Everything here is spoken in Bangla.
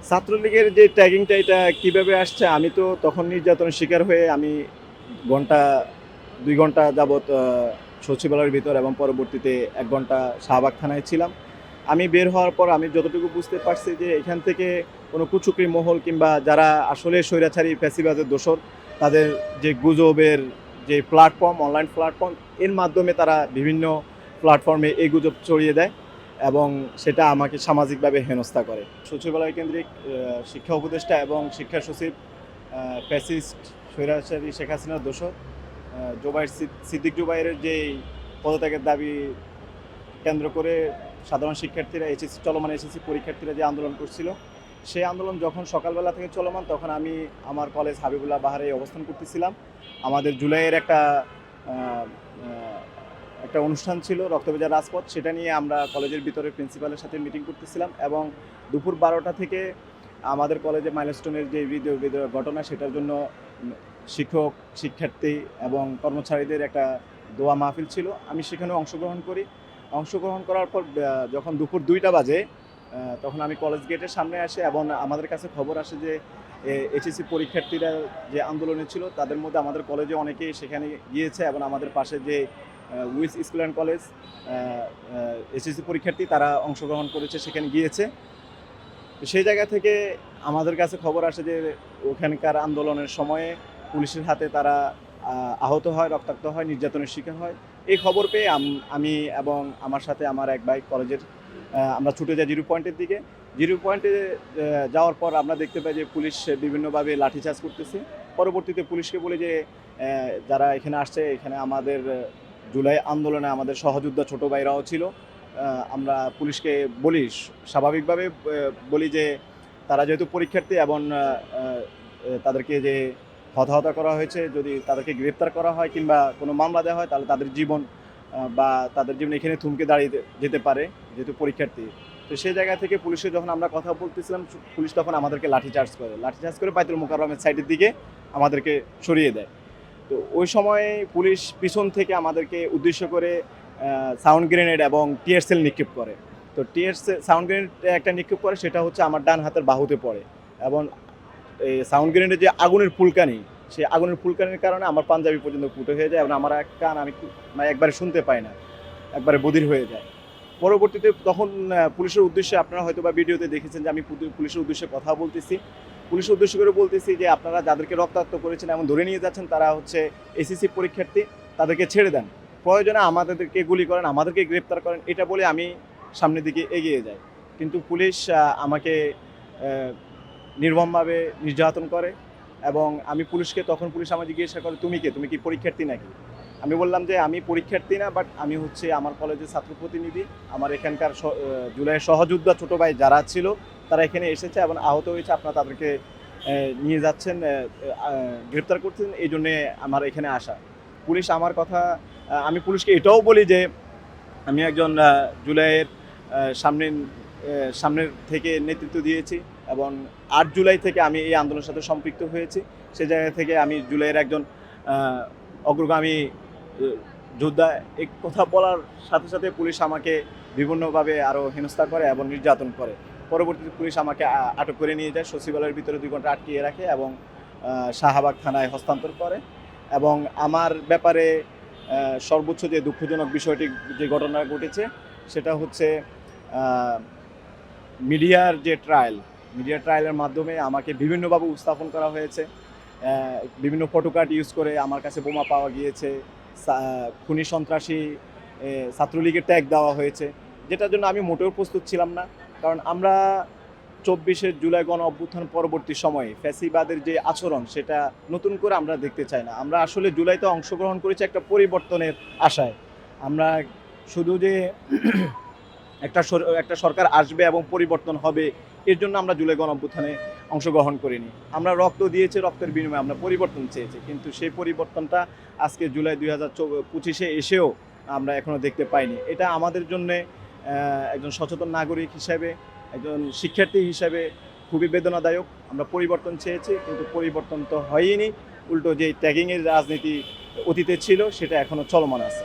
ছাত্রলীগের যে ট্যাগিংটা এটা কিভাবে আসছে, আমি তো তখন নির্যাতনের শিকার হয়ে আমি ঘন্টা ২ ঘন্টা যাবৎ সচিবালয়ের ভিতর এবং পরবর্তীতে ১ ঘন্টা শাহবাগ থানায় ছিলাম। আমি বের হওয়ার পর আমি যতটুকু বুঝতে পারছি যে এখান থেকে কোনো কুচক্রী মহল কিংবা যারা আসলে স্বৈরাচারী ফ্যাসিবাদের দোসর, তাদের যে গুজবের যে প্ল্যাটফর্ম, অনলাইন প্ল্যাটফর্ম, এর মাধ্যমে তারা বিভিন্ন প্ল্যাটফর্মে এই গুজব ছড়িয়ে দেয় এবং সেটা আমাকে সামাজিকভাবে হেনস্থা করে। সচিবালয় কেন্দ্রিক শিক্ষা উপদেষ্টা এবং শিক্ষা সচিব ফ্যাসিস্ট স্বৈরাচারী শেখ হাসিনার দোসর সিদ্দিক জুবাইরের যে পদত্যাগের দাবি কেন্দ্র করে সাধারণ শিক্ষার্থীরা চলমান এসএসসি পরীক্ষার্থীরা যে আন্দোলন করছিল, সেই আন্দোলন যখন সকালবেলা থেকে চলমান, তখন আমি আমার কলেজ হাবিবুল্লাহ বাহারে অবস্থান করতেছিলাম। আমাদের জুলাইয়ের আহ, আহ, একটা অনুষ্ঠান ছিল রক্তভেজা রাজপথ, সেটা নিয়ে আমরা কলেজের ভিতরে প্রিন্সিপালের সাথে মিটিং করতেছিলাম এবং দুপুর ১২টা থেকে আমাদের কলেজে মাইলস্টোনের যে ভিডিও ঘটনা, সেটার জন্য শিক্ষক, শিক্ষার্থী এবং কর্মচারীদের একটা দোয়া মাহফিল ছিল। আমি সেখানে অংশগ্রহণ করি। অংশগ্রহণ করার পর যখন দুপুর ২টা বাজে, তখন আমি কলেজ গেটের সামনে আসি এবং আমাদের কাছে খবর আসে যে এইচএসসি পরীক্ষার্থীরা যে আন্দোলনে ছিল, তাদের মধ্যে আমাদের কলেজে অনেকেই সেখানে গিয়েছে এবং আমাদের পাশে যে উইস স্কুল অ্যান্ড কলেজ এইচএসসি পরীক্ষার্থী তারা অংশগ্রহণ করেছে, সেখানে গিয়েছে। তো সেই জায়গা থেকে আমাদের কাছে খবর আসে যে ওখানকার আন্দোলনের সময়ে পুলিশের হাতে তারা আহত হয়, রক্তাক্ত হয়, নির্যাতনের শিকার হয়। এই খবর পেয়ে আমি এবং আমার সাথে আমার এক ভাই কলেজের আমরা ছুটে যাই জিরো পয়েন্টের দিকে। জিরো পয়েন্টে যাওয়ার পর আমরা দেখতে পাই যে পুলিশ বিভিন্নভাবে লাঠিচার্জ করতেছে। পরবর্তীতে পুলিশকে বলি যে যারা এখানে আসছে, এখানে আমাদের জুলাই আন্দোলনে আমাদের সহযোদ্ধা ছোট ভাইরাও ছিল। আমরা পুলিশকে বলি, স্বাভাবিকভাবে বলি যে তারা যেহেতু পরীক্ষার্থী এবং তাদেরকে যে হতাহতা করা হয়েছে, যদি তাদেরকে গ্রেপ্তার করা হয় কিংবা কোনো মামলা দেওয়া হয়, তাহলে তাদের জীবন বা তাদের জীবন এখানে থমকে দাঁড়িয়ে যেতে পারে, যেহেতু পরীক্ষার্থী। তো সেই জায়গা থেকে পুলিশের যখন আমরা কথা বলতেছিলাম, পুলিশ তখন আমাদেরকে লাঠিচার্জ করে বাইতুল মোকাররমের সাইডের দিকে আমাদেরকে সরিয়ে দেয়। তো ওই সময় পুলিশ পিছন থেকে আমাদেরকে উদ্দেশ্য করে সাউন্ড গ্রেনেড এবং টিয়ার সেল নিক্ষেপ করে। তো সাউন্ড গ্রেনেড একটা নিক্ষেপ করে, সেটা হচ্ছে আমার ডান হাতের বাহুতে পড়ে এবং এই সাউন্ড গ্রেনেডের যে আগুনের ফুলকানি, সেই আগুনের ফুলকানির কারণে আমার পাঞ্জাবি পর্যন্ত ফুটো হয়ে যায় এবং আমার এক কান আমি মানে একবারে শুনতে পাই না, একবারে বধির হয়ে যায়। পরবর্তীতে তখন পুলিশের উদ্দেশ্যে, আপনারা হয়তো বা ভিডিওতে দেখেছেন যে আমি পুলিশের উদ্দেশ্যে কথা বলতেছি, পুলিশের উদ্দেশ্য করে বলতেছি যে আপনারা যাদেরকে রক্তাক্ত করেছেন এবং ধরে নিয়ে যাচ্ছেন, তারা হচ্ছে এসএসসি পরীক্ষার্থী, তাদেরকে ছেড়ে দেন, প্রয়োজনে আমাদেরকে গুলি করেন, আমাদেরকে গ্রেপ্তার করেন, এটা বলে আমি সামনের দিকে এগিয়ে যাই। কিন্তু পুলিশ আমাকে নির্মমভাবে নির্যাতন করে এবং আমি পুলিশকে, তখন পুলিশ আমাকে জিজ্ঞাসা করে, তুমি কে, তুমি কি পরীক্ষার্থী নাকি? আমি বললাম যে আমি পরীক্ষার্থী না, বাট আমি হচ্ছে আমার কলেজের ছাত্র প্রতিনিধি। আমার এখানকার জুলাইয়ের সহযোদ্ধা ছোটো ভাই যারা ছিল, তারা এখানে এসেছে এবং আহত হয়েছে, আপনারা তাদেরকে নিয়ে যাচ্ছেন, গ্রেপ্তার করছেন, এই জন্যে আমার এখানে আসা। পুলিশ আমার কথা, আমি পুলিশকে এটাও বলি যে আমি একজন জুলাইয়ের সামনের সামনের থেকে নেতৃত্ব দিয়েছি এবং ৮ জুলাই থেকে আমি এই আন্দোলনের সাথে সম্পৃক্ত হয়েছি। সে জায়গা থেকে আমি জুলাইয়ের একজন অগ্রগামী যোদ্ধা। এই কথা বলার সাথে সাথে পুলিশ আমাকে বিভিন্নভাবে আরও হেনস্থা করে এবং নির্যাতন করে। পরবর্তীতে পুলিশ আমাকে আটক করে নিয়ে যায়, সচিবালয়ের ভিতরে ২ ঘন্টা আটকিয়ে রাখে এবং শাহবাগ থানায় হস্তান্তর করে। এবং আমার ব্যাপারে সর্বোচ্চ যে দুঃখজনক বিষয়টি, যে ঘটনা ঘটেছে, সেটা হচ্ছে মিডিয়ার ট্রায়ালের মাধ্যমে আমাকে বিভিন্নভাবে উপস্থাপন করা হয়েছে। বিভিন্ন ফটোকার্ড ইউজ করে আমার কাছে বোমা পাওয়া গিয়েছে, খুনি সন্ত্রাসী ছাত্রলীগের ট্যাগ দেওয়া হয়েছে, যেটার জন্য আমি মোটেও প্রস্তুত ছিলাম না। কারণ আমরা ২৪শে জুলাই গণ অভ্যুত্থান পরবর্তী সময়ে ফ্যাসিবাদের যে আচরণ, সেটা নতুন করে আমরা দেখতে চাই না। আমরা আসলে জুলাইতে অংশগ্রহণ করেছি একটা পরিবর্তনের আশায়। আমরা শুধু যে একটা সরকার আসবে এবং পরিবর্তন হবে, এর জন্য আমরা জুলাই গণ অভ্যুত্থানে অংশগ্রহণ করিনি। আমরা রক্ত দিয়েছি, রক্তের বিনিময়ে আমরা পরিবর্তন চেয়েছি, কিন্তু সেই পরিবর্তনটা আজকে জুলাই ২০২৫-এ এসেও আমরা এখনও দেখতে পাইনি। এটা আমাদের জন্যে একজন সচেতন নাগরিক হিসাবে, একজন শিক্ষার্থী হিসাবে খুবই বেদনাদায়ক। আমরা পরিবর্তন চেয়েছি, কিন্তু পরিবর্তন তো হয়নি, উল্টো যে ট্যাগিংয়ের রাজনীতি অতীতে ছিল, সেটা এখনও চলমান আছে।